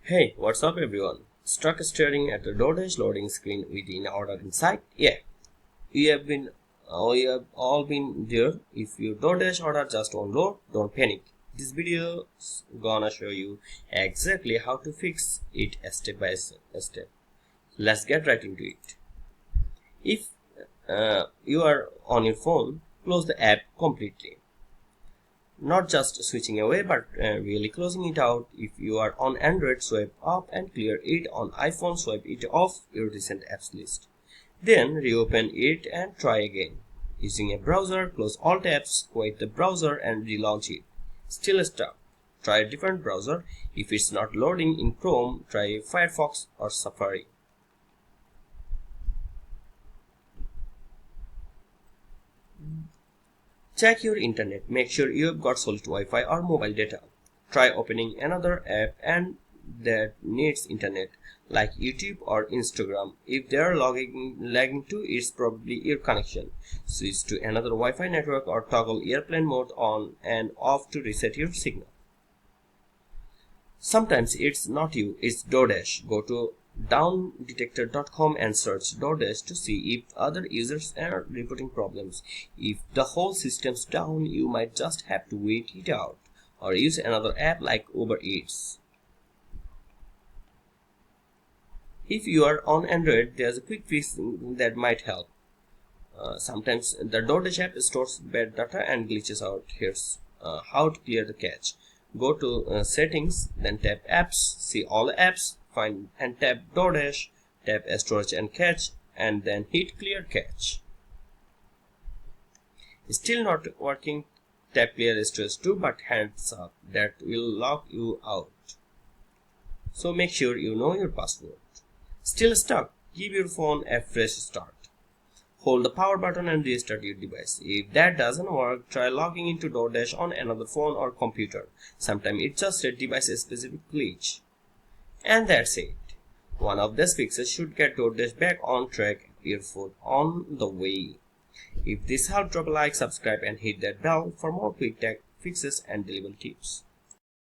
Hey, what's up everyone? Stuck staring at the Doordash loading screen with an order in sight? Yeah, you have all been there. If your Doordash order just won't load, don't panic. This video is gonna show you exactly how to fix it step by step. Let's get right into it. If you are on your phone, close the app completely. Not just switching away, but really closing it out. If you are on Android, swipe up and clear it. On iPhone, swipe it off your recent apps list. Then reopen it and try again. Using a browser, close all tabs, quit the browser and relaunch it. Still stuck? Try a different browser. If it's not loading in Chrome, try Firefox or Safari. Check your internet. Make sure you have got solid Wi-Fi or mobile data. Try opening another app and that needs internet, like YouTube or Instagram. If they are lagging too, it's probably your connection. Switch to another Wi-Fi network or toggle airplane mode on and off to reset your signal. Sometimes it's not you, it's Doordash. Go to downdetector.com and search Doordash to see if other users are reporting problems. If the whole system's down, you might just have to wait it out or use another app like Uber Eats. If you are on Android, there's a quick fix that might help. Sometimes the Doordash app stores bad data and glitches out. Here's how to clear the cache. Go to settings, then tap apps, see all apps, find and tap Doordash, tap storage and cache, and then hit clear cache. Still not working? Tap clear storage too, but hands up, that will lock you out. So make sure you know your password. Still stuck? Give your phone a fresh start. Hold the power button and restart your device. If that doesn't work, try logging into Doordash on another phone or computer. Sometimes it's just a device-specific glitch. And that's it. One of these fixes should get Doordash back on track. Your foot on the way. If this helped, drop a like, subscribe and hit that bell for more quick tech fixes and delivery tips.